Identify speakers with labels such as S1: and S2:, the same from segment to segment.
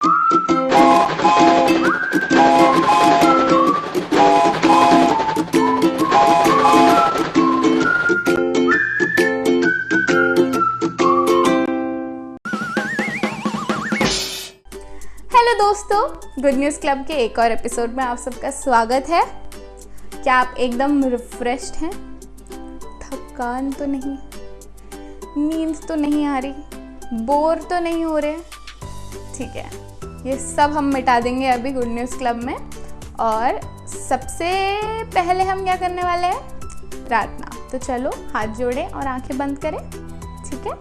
S1: Hello दोस्तों, good news club के एक और एपिसोड में आप सबका स्वागत है। क्या आप एकदम रिफ्रेश्ड हैं? थकान तो नहीं, नींद तो नहीं आ रही, बोर तो नहीं हो रहे? ठीक है, ये सब हम मिटा देंगे अभी गुड न्यूज़ क्लब में। और सबसे पहले हम क्या करने वाले हैं? प्रार्थना। तो चलो हाथ जोड़ें और आंखें बंद करें। ठीक है?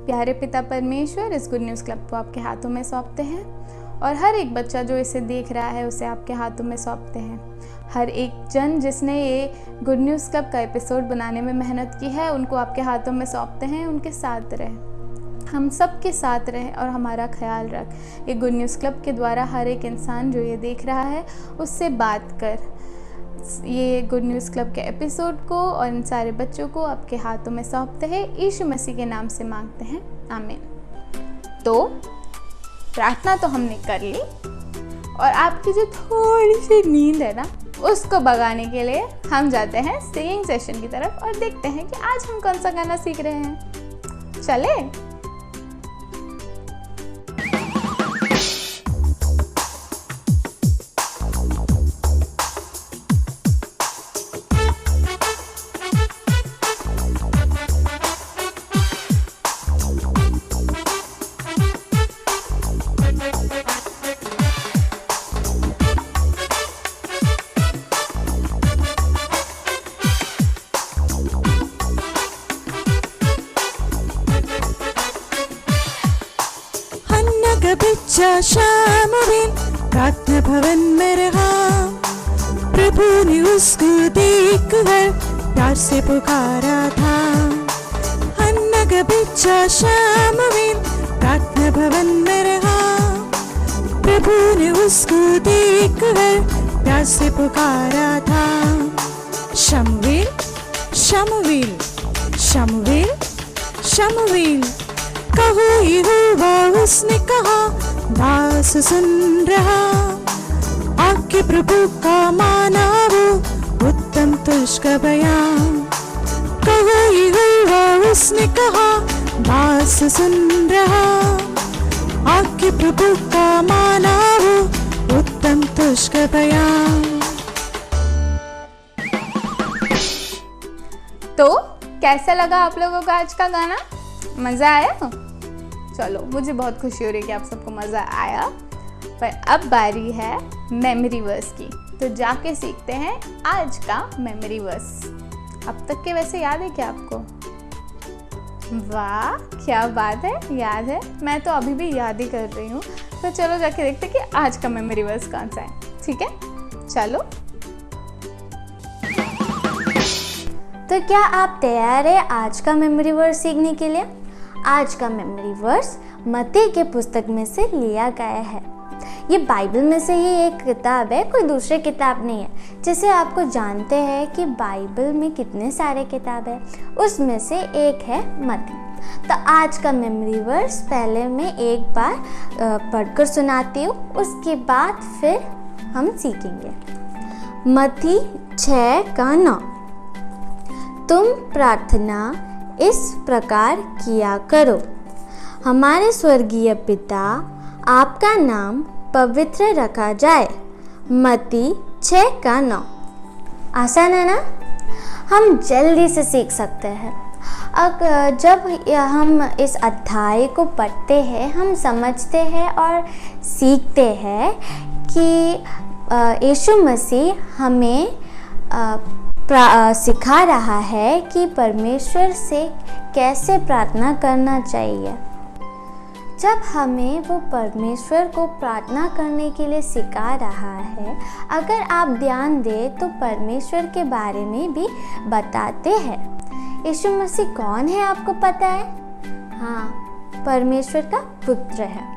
S1: प्यारे पिता परमेश्वर, इस गुड न्यूज़ क्लब को आपके हाथों में सौंपते हैं और हर एक बच्चा जो इसे देख रहा है उसे आपके हाथों में सौंपते हैं। हर एक जन जिसने ये गुड न्यूज़ क्लब का एपिसोड बनाने में मेहनत की है उनको आपके हाथों में सौंपते हैं। उनके साथ रहे, हम सब के साथ रहे और हमारा ख्याल रख। ये गुड न्यूज़ क्लब के द्वारा हर एक इंसान जो ये देख रहा है उससे बात कर। ये गुड न्यूज़ क्लब के एपिसोड को और इन सारे बच्चों को आपके हाथों में सौंपते हैं। यीशु मसीह के नाम से मांगते हैं, आमीन। तो प्रार्थना तो हमने कर ली और आपकी जो थोड़ी सी नींद है ना उसको भगाने के लिए हम जाते हैं सिंगिंग सेशन की तरफ और देखते हैं कि आज हम कौन सा गाना सीख रहे हैं। चले?
S2: बच्चा शामुएल प्रार्थना भवन में रहा। प्रभु ने उसको देखकर प्यार से पुकारा था। हन्ना का बच्चा शामुएल प्रार्थना भवन में रहा। प्रभु ने उसको देखकर प्यार से पुकारा था। शमूएल शमूएल शमूएल शमूएल कहो यहोवा, उसने कहा दास सुन रहा। आके प्रभु का माना वो उत्तम तुझका बयान। कहो यहोवा, उसने कहा दास सुन रहा। आके प्रभु का माना वो उत्तम तुझका बयान।
S1: तो कैसा लगा आप लोगों को आज का गाना? मज़ा आया? चलो, मुझे बहुत खुशी हो रही है कि आप सबको मज़ा आया। पर अब बारी है मेमोरी वर्स की, तो जाके सीखते हैं आज का मेमोरी वर्स। अब तक के वैसे याद है क्या आपको? वाह, क्या बात है, याद है। मैं तो अभी भी याद ही कर रही हूँ। तो चलो जाके देखते हैं कि आज का मेमोरी वर्स कौन सा है। ठीक है, चलो।
S3: तो क्या आप तैयार हैं आज का मेमोरी वर्स सीखने के लिए? आज का मेमोरी वर्स मत्ती के पुस्तक में से लिया गया है। ये बाइबल में से ही एक किताब है, कोई दूसरी किताब नहीं है। जैसे आपको जानते हैं कि बाइबल में कितने सारे किताब है, उसमें से एक है मत्ती। तो आज का मेमोरी वर्स पहले मैं एक बार पढ़कर सुनाती हूँ, उसके बाद फिर हम सीखेंगे। मत्ती 6:9। तुम प्रार्थना इस प्रकार किया करो, हमारे स्वर्गीय पिता, आपका नाम पवित्र रखा जाए। मत्ती 6:9। आसान है ना? हम जल्दी से सीख सकते हैं। जब हम इस अध्याय को पढ़ते हैं, हम समझते हैं और सीखते हैं कि यीशु मसीह हमें सिखा रहा है कि परमेश्वर से कैसे प्रार्थना करना चाहिए। जब हमें वो परमेश्वर को प्रार्थना करने के लिए सिखा रहा है, अगर आप ध्यान दें तो परमेश्वर के बारे में भी बताते हैं। यीशु मसीह कौन है आपको पता है? हाँ, परमेश्वर का पुत्र है।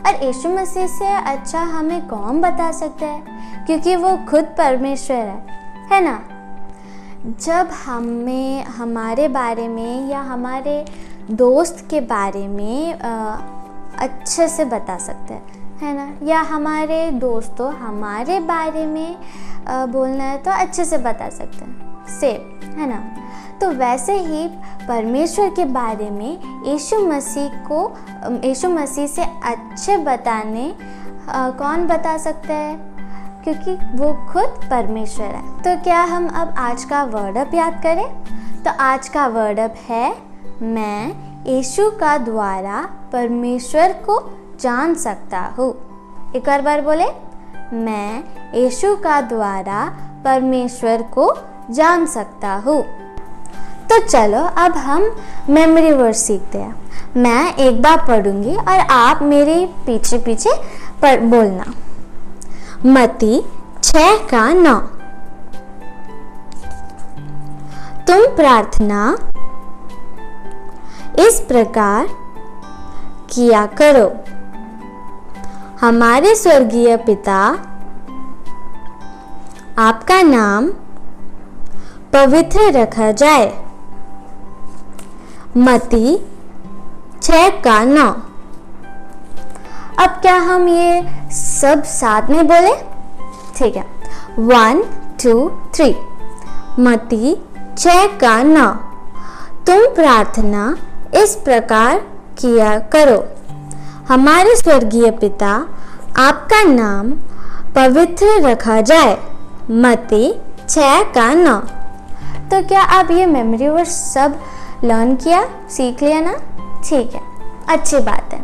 S3: और यीशु मसीह से अच्छा हमें कौन बता सकता है, क्योंकि वो खुद परमेश्वर है ना? जब हमें हमारे बारे में या हमारे दोस्त के बारे में अच्छे से बता सकते हैं, है ना। या हमारे दोस्तों हमारे बारे में बोलना है तो अच्छे से बता सकते हैं, सेम, है ना। तो वैसे ही परमेश्वर के बारे में यीशु मसीह से अच्छे बताने कौन बता सकता है, क्योंकि वो खुद परमेश्वर है। तो क्या हम अब आज का वर्ड अप याद करें? तो आज का वर्ड अप है, मैं यीशु का द्वारा परमेश्वर को जान सकता हूँ। एक और बार बोले, मैं यीशु का द्वारा परमेश्वर को जान सकता हूँ। तो चलो अब हम मेमोरी वर्ड सीखते हैं। मैं एक बार पढ़ूंगी और आप मेरे पीछे पीछे बोलना। मत्ती 6:9। तुम प्रार्थना इस प्रकार किया करो, हमारे स्वर्गीय पिता, आपका नाम पवित्र रखा जाए। मत्ती 6:9। अब क्या हम ये सब साथ में बोले? ठीक है, 1 2 3। मत्ती 6:9। तुम प्रार्थना इस प्रकार किया करो, हमारे स्वर्गीय पिता, आपका नाम पवित्र रखा जाए। मत्ती 6:9। तो क्या आप ये मेमोरी वर्ड्स सब लर्न किया, सीख लिया ना? ठीक है, अच्छी बात है।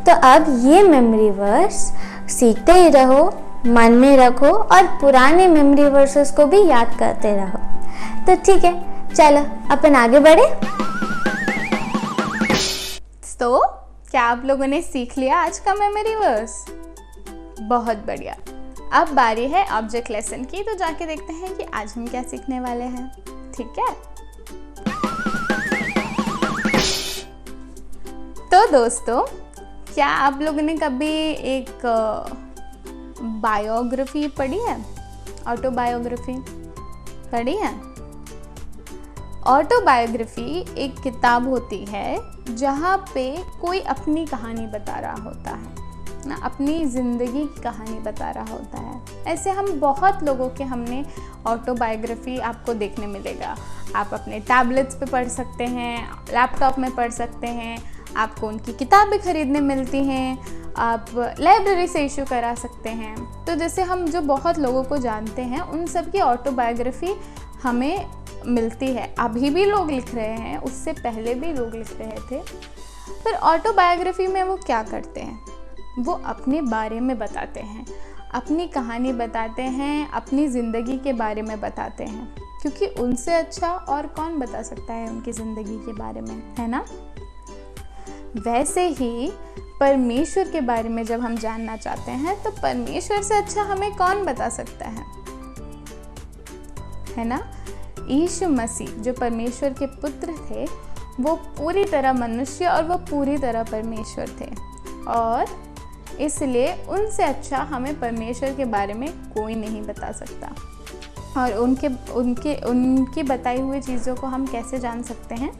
S3: तो अब ये मेमोरी वर्ड्स सीखते ही रहो, मन में रखो और पुराने मेमोरी वर्ड्स को भी याद करते रहो। तो ठीक है, चलो अपन आगे बढ़े।
S1: तो क्या आप लोगों ने सीख लिया आज का मेमोरी वर्ड्स? बहुत बढ़िया। अब बारी है ऑब्जेक्ट लेसन की, तो जाके देखते हैं कि आज हम क्या सीखने वाले हैं। ठीक है, तो दोस्तों, क्या आप लोगों ने कभी एक बायोग्राफी पढ़ी है? ऑटोबायोग्राफी पढ़ी है? ऑटोबायोग्राफी एक किताब होती है जहाँ पे कोई अपनी कहानी बता रहा होता है ना, अपनी ज़िंदगी की कहानी बता रहा होता है। ऐसे हम बहुत लोगों के हमने ऑटोबायोग्राफी आपको देखने मिलेगा। आप अपने टैबलेट्स पे पढ़ सकते हैं, लैपटॉप में पढ़ सकते हैं, आपको उनकी किताबें खरीदने मिलती हैं, आप लाइब्रेरी से इशू करा सकते हैं। तो जैसे हम जो बहुत लोगों को जानते हैं उन सब की ऑटोबायोग्राफी हमें मिलती है। अभी भी लोग लिख रहे हैं, उससे पहले भी लोग लिख रहे थे। पर ऑटोबायोग्राफी में वो क्या करते हैं? वो अपने बारे में बताते हैं, अपनी कहानी बताते हैं, अपनी ज़िंदगी के बारे में बताते हैं, क्योंकि उनसे अच्छा और कौन बता सकता है उनकी ज़िंदगी के बारे में, है ना। वैसे ही परमेश्वर के बारे में जब हम जानना चाहते हैं तो परमेश्वर से अच्छा हमें कौन बता सकता है ना। यीशु मसीह जो परमेश्वर के पुत्र थे, वो पूरी तरह मनुष्य और वो पूरी तरह परमेश्वर थे, और इसलिए उनसे अच्छा हमें परमेश्वर के बारे में कोई नहीं बता सकता। और उनकी बताई हुई चीज़ों को हम कैसे जान सकते हैं?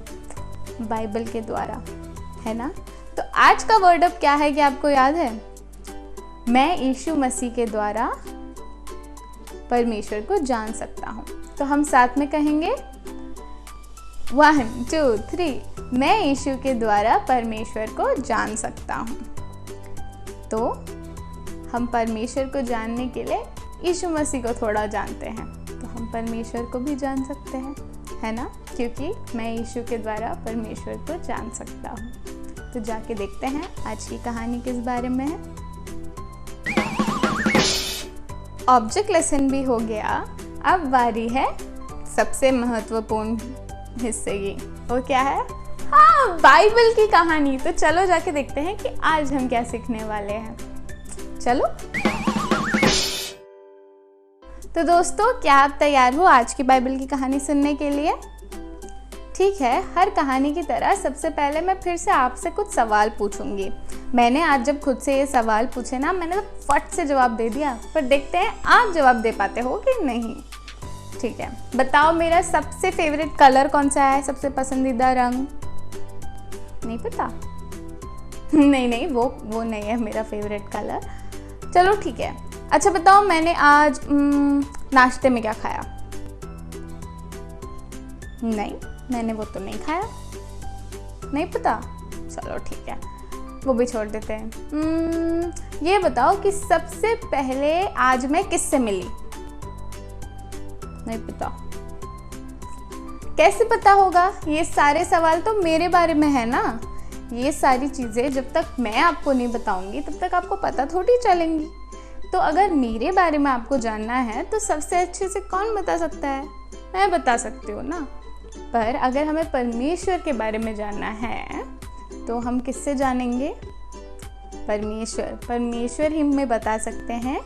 S1: बाइबल के द्वारा, है ना। तो आज का वर्ड अप क्या है कि आपको याद है? मैं यीशु मसीह के द्वारा परमेश्वर को जान सकता हूँ। तो हम साथ में कहेंगे 1 2 3। मैं यीशु के द्वारा परमेश्वर को जान सकता हूँ। तो हम परमेश्वर को जानने के लिए यीशु मसीह को थोड़ा जानते हैं, तो हम परमेश्वर को भी जान सकते हैं, है ना, क्योंकि मैं यीशु के द्वारा परमेश्वर को जान सकता हूँ। तो जाके देखते हैं आज की कहानी किस बारे में है। ऑब्जेक्ट लेसन भी हो गया। अब बारी है सबसे महत्वपूर्ण हिस्से की। वो क्या है? हाँ, बाइबल की कहानी। तो चलो जाके देखते हैं कि आज हम क्या सीखने वाले हैं। चलो। तो दोस्तों, क्या आप तैयार हो आज की बाइबल की कहानी सुनने के लिए? ठीक है, हर कहानी की तरह सबसे पहले मैं फिर से आपसे कुछ सवाल पूछूंगी। मैंने आज जब खुद से ये सवाल पूछे ना, मैंने तो फट से जवाब दे दिया, पर देखते हैं आप जवाब दे पाते हो कि नहीं। ठीक है, बताओ मेरा सबसे फेवरेट कलर कौन सा है? सबसे पसंदीदा रंग? नहीं पता? नहीं नहीं, वो नहीं है मेरा फेवरेट कलर। चलो ठीक है। अच्छा बताओ, मैंने आज नाश्ते में क्या खाया? नहीं, मैंने वो तो नहीं खाया। नहीं पता? चलो ठीक है, वो भी छोड़ देते हैं। ये बताओ कि सबसे पहले आज मैं किससे मिली? नहीं पता। कैसे पता होगा? ये सारे सवाल तो मेरे बारे में है ना। ये सारी चीज़ें जब तक मैं आपको नहीं बताऊंगी तब तक आपको पता थोड़ी चलेंगी। तो अगर मेरे बारे में आपको जानना है तो सबसे अच्छे से कौन बता सकता है? मैं बता सकती हूँ ना। पर अगर हमें परमेश्वर के बारे में जानना है तो हम किससे जानेंगे? परमेश्वर ही हमें बता सकते हैं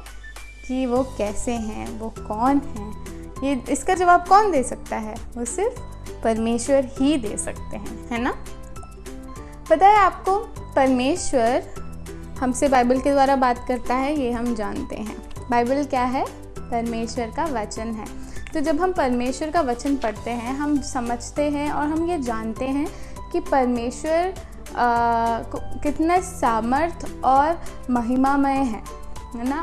S1: कि वो कैसे हैं, वो कौन हैं। ये इसका जवाब कौन दे सकता है? वो सिर्फ परमेश्वर ही दे सकते हैं, है ना। पता है आपको, परमेश्वर हमसे बाइबल के द्वारा बात करता है, ये हम जानते हैं। बाइबल क्या है? परमेश्वर का वचन है। तो जब हम परमेश्वर का वचन पढ़ते हैं, हम समझते हैं और हम ये जानते हैं कि परमेश्वर कितना सामर्थ और महिमामय है ना।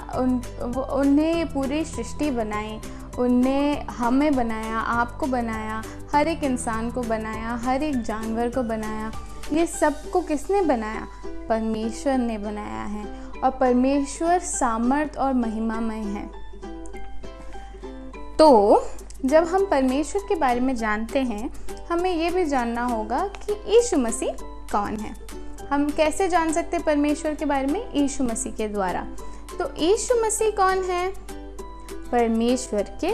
S1: उन्हें ये पूरी सृष्टि बनाई, उनने हमें बनाया, आपको बनाया, हर एक इंसान को बनाया, हर एक जानवर को बनाया। ये सबको किसने बनाया? परमेश्वर ने बनाया है। और परमेश्वर सामर्थ और महिमामय है। तो जब हम परमेश्वर के बारे में जानते हैं, हमें ये भी जानना होगा कि यीशु मसीह कौन है। हम कैसे जान सकते हैं परमेश्वर के बारे में? यीशु मसीह के द्वारा। तो यीशु मसीह कौन है? परमेश्वर के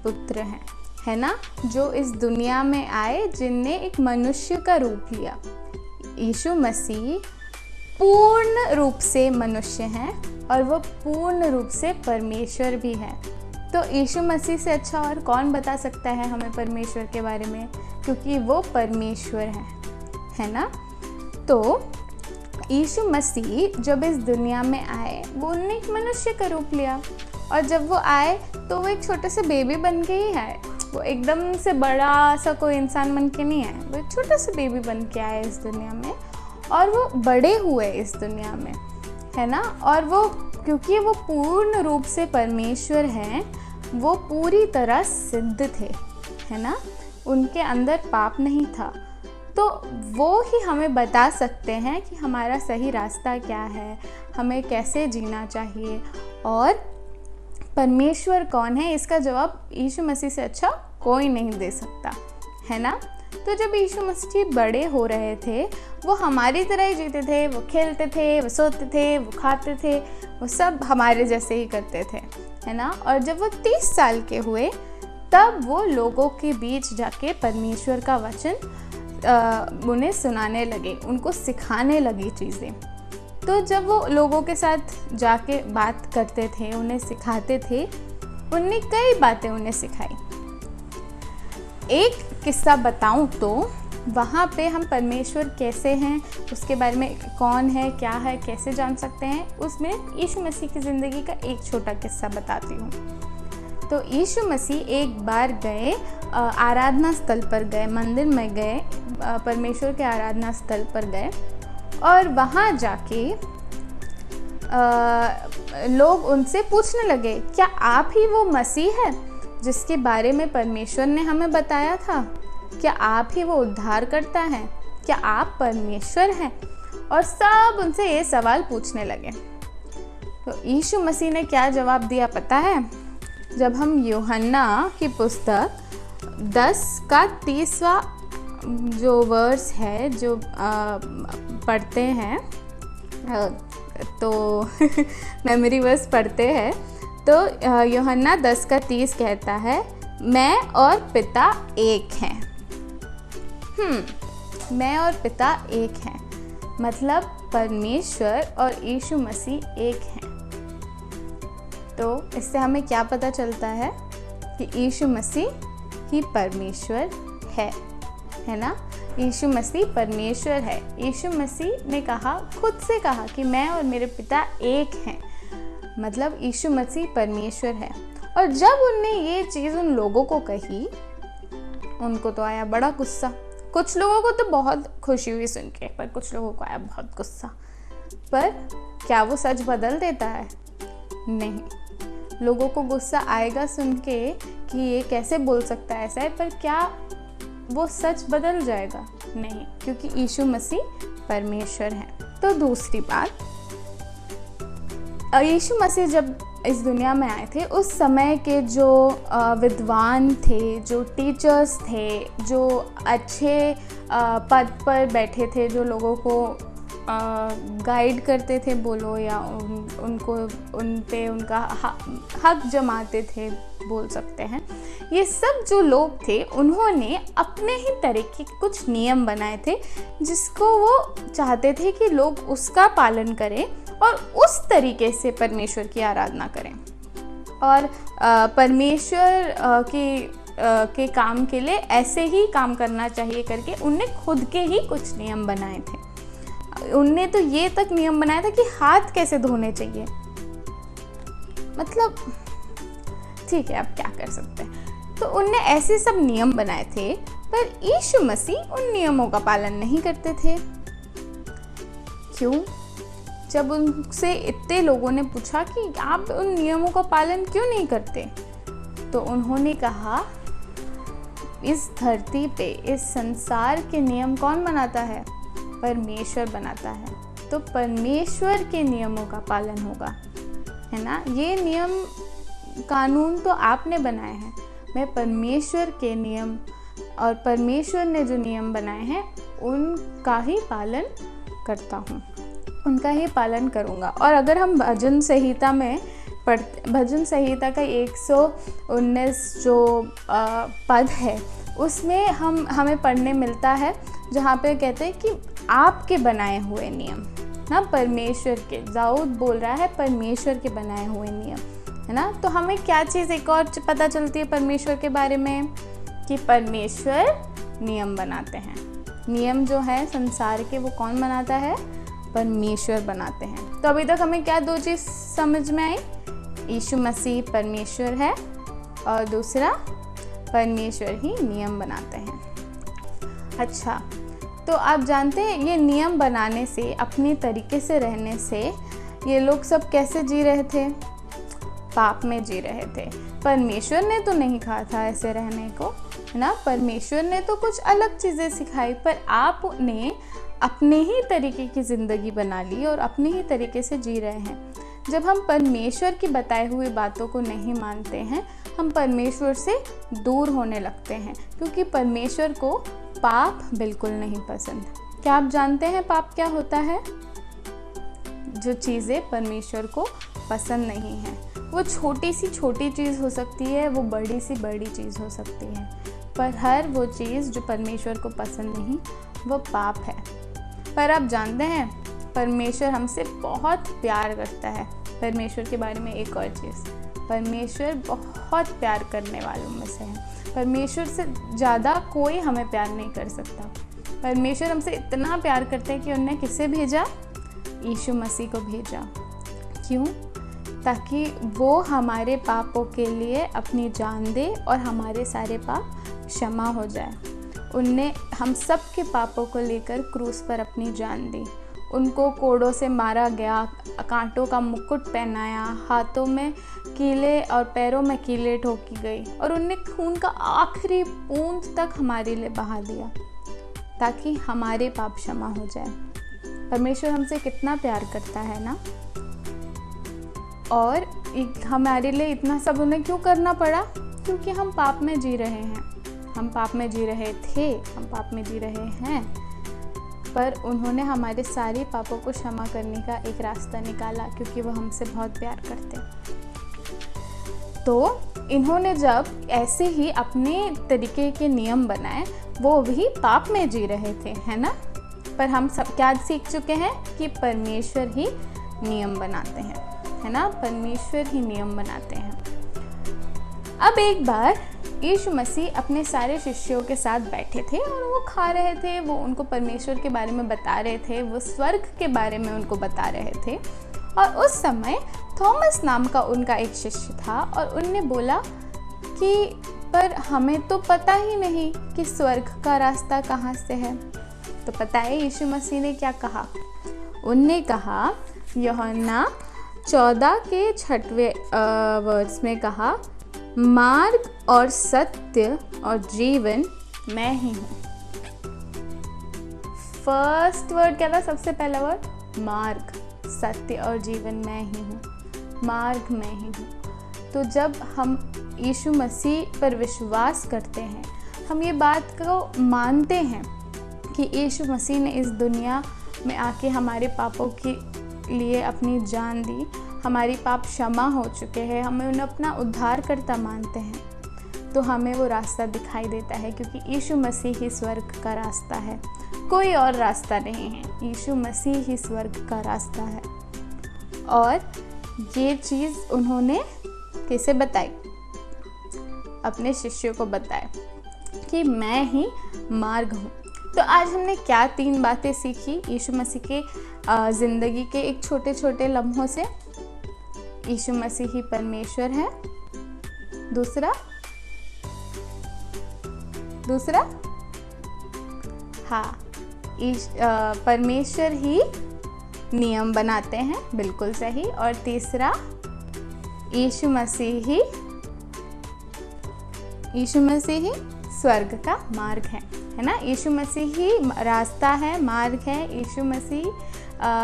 S1: पुत्र हैं, है ना, जो इस दुनिया में आए, जिनने एक मनुष्य का रूप लिया। यीशु मसीह पूर्ण रूप से मनुष्य हैं और वो पूर्ण रूप से परमेश्वर भी है। तो यीशु मसीह से अच्छा और कौन बता सकता है हमें परमेश्वर के बारे में, क्योंकि वो परमेश्वर है ना। तो यीशु मसीह जब इस दुनिया में आए, वो उन्होंने एक मनुष्य का रूप लिया। और जब वो आए तो वो एक छोटे से बेबी बन के ही है। वो एकदम से बड़ा सा कोई इंसान बन के नहीं है, वो एक छोटा सा बेबी बन के आए इस दुनिया में। और वो बड़े हुए इस दुनिया में, है ना। और वो क्योंकि वो पूर्ण रूप से परमेश्वर हैं, वो पूरी तरह सिद्ध थे, है ना। उनके अंदर पाप नहीं था। तो वो ही हमें बता सकते हैं कि हमारा सही रास्ता क्या है, हमें कैसे जीना चाहिए और परमेश्वर कौन है। इसका जवाब यीशु मसीह से अच्छा कोई नहीं दे सकता, है ना। तो जब यीशु मसीह बड़े हो रहे थे, वो हमारी तरह ही जीते थे। वो खेलते थे, वो सोते थे, वो खाते थे, वो सब हमारे जैसे ही करते थे, है ना। और जब वो 30 साल के हुए, तब वो लोगों के बीच जाके परमेश्वर का वचन उन्हें सुनाने लगे, उनको सिखाने लगी चीज़ें। तो जब वो लोगों के साथ जाके बात करते थे, उन्हें सिखाते थे, उनने कई बातें उन्हें सिखाई। एक किस्सा बताऊं तो वहाँ पे हम परमेश्वर कैसे हैं, उसके बारे में कौन है, क्या है, कैसे जान सकते हैं, उसमें यीशु मसीह की ज़िंदगी का एक छोटा किस्सा बताती हूँ। तो यीशु मसीह एक बार गए, आराधना स्थल पर गए, मंदिर में गए, परमेश्वर के आराधना स्थल पर गए। और वहाँ जाके लोग उनसे पूछने लगे, क्या आप ही वो मसीह है जिसके बारे में परमेश्वर ने हमें बताया था? क्या आप ही वो उद्धार करता है? क्या आप परमेश्वर हैं? और सब उनसे ये सवाल पूछने लगे। तो यीशु मसीह ने क्या जवाब दिया पता है? जब हम यूहन्ना की पुस्तक 10 का 30वां जो वर्स है जो पढ़ते हैं, तो मेमोरी वर्स पढ़ते हैं, तो यूहन्ना 10 का 30 कहता है, मैं और पिता एक हैं। मैं और पिता एक हैं, मतलब परमेश्वर और यीशु मसीह एक हैं। तो इससे हमें क्या पता चलता है कि यीशु मसीह ही परमेश्वर है ना। यीशु मसीह परमेश्वर है। यीशु मसीह ने कहा, खुद से कहा कि मैं और मेरे पिता एक हैं, मतलब यीशु मसीह परमेश्वर है। और जब उनने ये चीज़ उन लोगों को कही, उनको तो आया बड़ा गुस्सा। कुछ लोगों को तो बहुत खुशी हुई सुन के, पर कुछ लोगों को आया बहुत गुस्सा पर क्या वो सच बदल देता है? नहीं। लोगों को गुस्सा आएगा सुन के कि ये कैसे बोल सकता है ऐसा है, पर क्या वो सच बदल जाएगा? नहीं, क्योंकि यीशु मसीह परमेश्वर है। तो दूसरी बात, यीशु मसीह जब इस दुनिया में आए थे, उस समय के जो विद्वान थे, जो टीचर्स थे, जो अच्छे पद पर बैठे थे, जो लोगों को गाइड करते थे बोलो, या उनको उन पे उनका हक जमाते थे बोल सकते हैं, ये सब जो लोग थे उन्होंने अपने ही तरीके के कुछ नियम बनाए थे जिसको वो चाहते थे कि लोग उसका पालन करें और उस तरीके से परमेश्वर की आराधना करें और परमेश्वर के काम के लिए ऐसे ही काम करना चाहिए करके उनने खुद के ही कुछ नियम बनाए थे। उनने तो ये तक नियम बनाया था कि हाथ कैसे धोने चाहिए। मतलब ठीक है, अब क्या कर सकते हैं। तो उनने ऐसे सब नियम बनाए थे, पर यीशु मसीह उन नियमों का पालन नहीं करते थे। क्यों? जब उनसे इतने लोगों ने पूछा कि आप उन नियमों का पालन क्यों नहीं करते, तो उन्होंने कहा, इस धरती पे, इस संसार के नियम कौन बनाता है? परमेश्वर बनाता है। तो परमेश्वर के नियमों का पालन होगा, है ना। ये नियम कानून तो आपने बनाए हैं, मैं परमेश्वर के नियम और परमेश्वर ने जो नियम बनाए हैं उनका ही पालन करता हूँ, उनका ही पालन करूँगा। और अगर हम भजन संहिता में भजन संहिता का 119 जो पद है, उसमें हमें पढ़ने मिलता है जहाँ पे कहते हैं कि आपके बनाए हुए नियम ना, परमेश्वर के, दाऊद बोल रहा है परमेश्वर के बनाए हुए नियम, है ना। तो हमें क्या चीज़ एक और पता चलती है परमेश्वर के बारे में, कि परमेश्वर नियम बनाते हैं। नियम जो है संसार के, वो कौन बनाता है? परमेश्वर बनाते हैं। तो अभी तक हमें क्या दो चीज़ समझ में आई? यीशु मसीह परमेश्वर है और दूसरा परमेश्वर ही नियम बनाते हैं। अच्छा, तो आप जानते हैं ये नियम बनाने से, अपने तरीके से रहने से ये लोग सब कैसे जी रहे थे? पाप में जी रहे थे। परमेश्वर ने तो नहीं कहा था ऐसे रहने को, है ना। परमेश्वर ने तो कुछ अलग चीज़ें सिखाई, पर आपने अपने ही तरीके की ज़िंदगी बना ली और अपने ही तरीके से जी रहे हैं। जब हम परमेश्वर की बताई हुई बातों को नहीं मानते हैं, हम परमेश्वर से दूर होने लगते हैं, क्योंकि परमेश्वर को पाप बिल्कुल नहीं पसंद। क्या आप जानते हैं पाप क्या होता है? जो चीज़ें परमेश्वर को पसंद नहीं है, वो छोटी सी छोटी चीज़ हो सकती है, वो बड़ी सी बड़ी चीज़ हो सकती है, पर हर वो चीज़ जो परमेश्वर को पसंद नहीं, वो पाप है। पर आप जानते हैं परमेश्वर हमसे बहुत प्यार करता है। परमेश्वर के बारे में एक और चीज़, परमेश्वर बहुत प्यार करने वालों में से है। परमेश्वर से ज़्यादा कोई हमें प्यार नहीं कर सकता। परमेश्वर हमसे इतना प्यार करते हैं कि उन्होंने किसे भेजा? यीशु मसीह को भेजा। क्यों? ताकि वो हमारे पापों के लिए अपनी जान दे और हमारे सारे पाप क्षमा हो जाए। उनने हम सब के पापों को लेकर क्रूस पर अपनी जान दी। उनको कोड़ों से मारा गया, कांटों का मुकुट पहनाया, हाथों में कीले और पैरों में कीले ठोकी गई, और उनने खून का आखिरी बूंद तक हमारे लिए बहा दिया ताकि हमारे पाप क्षमा हो जाए। परमेश्वर हमसे कितना प्यार करता है ना। और हमारे लिए इतना सब उन्हें क्यों करना पड़ा? क्योंकि हम पाप में जी रहे हैं, हम पाप में जी रहे थे, हम पाप में जी रहे हैं, पर उन्होंने हमारे सारे पापों को क्षमा करने का एक रास्ता निकाला, क्योंकि वो हमसे बहुत प्यार करते। तो इन्होंने जब ऐसे ही अपने तरीके के नियम बनाए, वो भी पाप में जी रहे थे, है ना। पर हम सब क्या सीख चुके हैं कि परमेश्वर ही नियम बनाते हैं, है ना। परमेश्वर ही नियम बनाते हैं। अब एक बार यीशु मसीह अपने सारे शिष्यों के साथ बैठे थे और वो खा रहे थे, वो उनको परमेश्वर के बारे में बता रहे थे, वो स्वर्ग के बारे में उनको बता रहे थे। और उस समय थॉमस नाम का उनका एक शिष्य था और उनने बोला कि पर हमें तो पता ही नहीं कि स्वर्ग का रास्ता कहाँ से है। तो पता है यीशु मसीह ने क्या कहा? उनने कहा, यूहन्ना 14 के 6वें वर्ड्स में कहा, मार्ग और सत्य और जीवन मैं ही हूँ। फर्स्ट वर्ड क्या था? सबसे पहला वर्ड मार्ग, सत्य और जीवन मैं ही हूँ, मार्ग मैं ही हूँ। तो जब हम यीशु मसीह पर विश्वास करते हैं, हम ये बात को मानते हैं कि यीशु मसीह ने इस दुनिया में आके हमारे पापों के लिए अपनी जान दी, हमारी पाप क्षमा हो चुके हैं, हमें उन्हें अपना उद्धारकर्ता मानते हैं, तो हमें वो रास्ता दिखाई देता है, क्योंकि यीशु मसीह ही स्वर्ग का रास्ता है, कोई और रास्ता नहीं है। यीशु मसीह ही स्वर्ग का रास्ता है। और ये चीज़ उन्होंने कैसे बताई? अपने शिष्यों को बताया कि मैं ही मार्ग हूँ। तो आज हमने क्या 3 बातें सीखी यीशु मसीह के ज़िंदगी के एक छोटे छोटे लम्हों से? यीशु मसीह ही परमेश्वर है। दूसरा हाँ, परमेश्वर ही नियम बनाते हैं, बिल्कुल सही। और तीसरा, यीशु मसीह ही स्वर्ग का मार्ग है ना? यीशु मसीह ही रास्ता है, मार्ग है, यीशु मसीह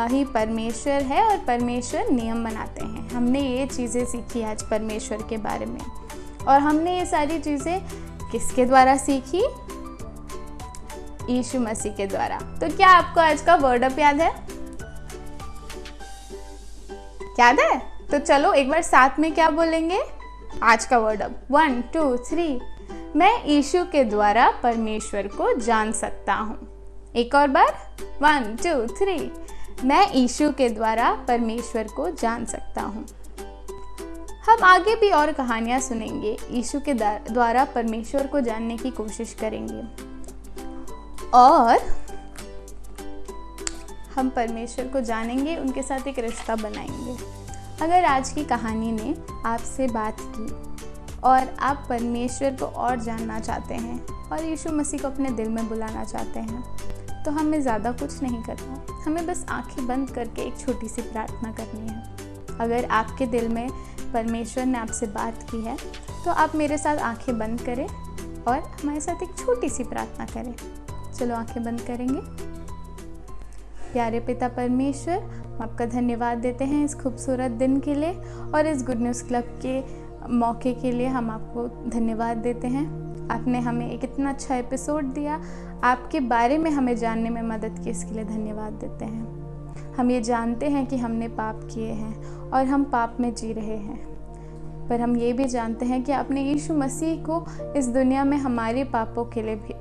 S1: ही परमेश्वर है और परमेश्वर नियम बनाते हैं। हमने ये चीज़ें सीखी आज परमेश्वर के बारे में, और हमने ये सारी चीज़ें किसके द्वारा सीखी? यीशु मसीह के द्वारा। तो क्या आपको आज का वर्ड अप याद है? याद है? तो चलो एक बार साथ में क्या बोलेंगे आज का वर्ड अप? 1 2 3। मैं यीशु के द्वारा परमेश्वर को जान सकता हूँ। एक और बार, 1 2 3। मैं यीशु के द्वारा परमेश्वर को जान सकता हूँ। हम आगे भी और कहानियाँ सुनेंगे, यीशु के द्वारा परमेश्वर को जानने की कोशिश करेंगे, और हम परमेश्वर को जानेंगे, उनके साथ एक रिश्ता बनाएंगे। अगर आज की कहानी ने आपसे बात की और आप परमेश्वर को और जानना चाहते हैं और यीशु मसीह को अपने दिल में बुलाना चाहते हैं, तो हमें ज़्यादा कुछ नहीं करना, हमें बस आंखें बंद करके एक छोटी सी प्रार्थना करनी है। अगर आपके दिल में परमेश्वर ने आपसे बात की है, तो आप मेरे साथ आंखें बंद करें और हमारे साथ एक छोटी सी प्रार्थना करें। चलो आंखें बंद करेंगे। प्यारे पिता परमेश्वर, हम आपका धन्यवाद देते हैं इस खूबसूरत दिन के लिए और इस गुड न्यूज़ क्लब के मौके के लिए हम आपको धन्यवाद देते हैं। आपने हमें एक इतना अच्छा एपिसोड दिया, आपके बारे में हमें जानने में मदद की, इसके लिए धन्यवाद देते हैं। हम ये जानते हैं कि हमने पाप किए हैं और हम पाप में जी रहे हैं, पर हम ये भी जानते हैं कि आपने यीशु मसीह को इस दुनिया में हमारे पापों के लिए भी,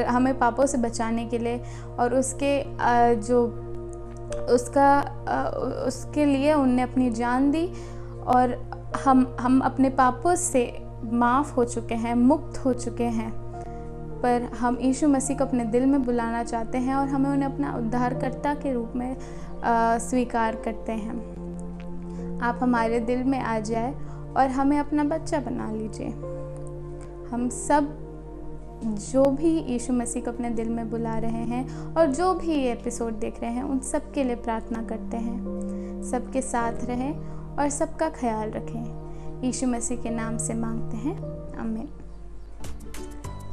S1: हमें पापों से बचाने के लिए और उसके लिए उनने अपनी जान दी, और हम अपने पापों से माफ़ हो चुके हैं, मुक्त हो चुके हैं। पर हम यीशु मसीह को अपने दिल में बुलाना चाहते हैं और हमें उन्हें अपना उद्धारकर्ता के रूप में स्वीकार करते हैं। आप हमारे दिल में आ जाए और हमें अपना बच्चा बना लीजिए। हम सब जो भी यीशु मसीह को अपने दिल में बुला रहे हैं और जो भी ये एपिसोड देख रहे हैं, उन सब के लिए प्रार्थना करते हैं। सबके साथ रहें और सबका ख्याल रखें। यीशु मसीह के नाम से मांगते हैं, आमीन।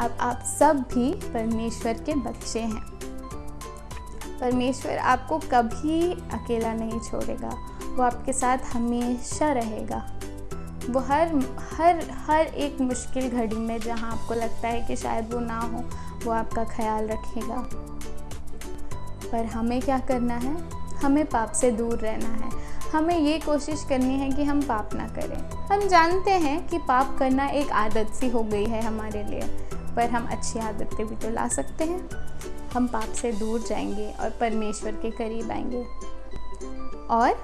S1: अब आप सब भी परमेश्वर के बच्चे हैं। परमेश्वर आपको कभी अकेला नहीं छोड़ेगा, वो आपके साथ हमेशा रहेगा। वो हर एक मुश्किल घड़ी में जहाँ आपको लगता है कि शायद वो ना हो, वो आपका ख्याल रखेगा। पर हमें क्या करना है? हमें पाप से दूर रहना है। हमें ये कोशिश करनी है कि हम पाप ना करें। हम जानते हैं कि पाप करना एक आदत सी हो गई है हमारे लिए, पर हम अच्छी आदतें भी तो ला सकते हैं। हम पाप से दूर जाएंगे और परमेश्वर के करीब आएंगे, और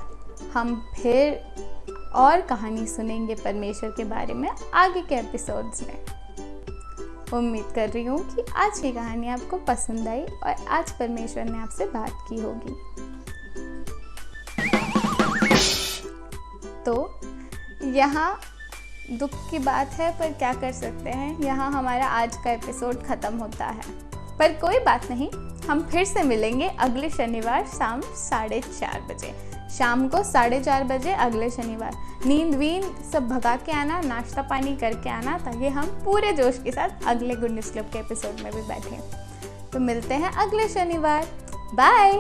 S1: हम फिर और कहानी सुनेंगे परमेश्वर के बारे में आगे के एपिसोड्स में। उम्मीद कर रही हूँ कि आज की कहानी आपको पसंद आई और आज परमेश्वर ने आपसे बात की होगी। तो यहाँ दुख की बात है, पर क्या कर सकते हैं, यहाँ हमारा आज का एपिसोड ख़त्म होता है। पर कोई बात नहीं, हम फिर से मिलेंगे अगले शनिवार शाम 4:30 बजे। शाम को 4:30 बजे अगले शनिवार। नींद वींद सब भगा के आना, नाश्ता पानी करके आना, ताकि हम पूरे जोश के साथ अगले गुड न्यूज़ क्लब के एपिसोड में भी बैठें। तो मिलते हैं अगले शनिवार। बाय।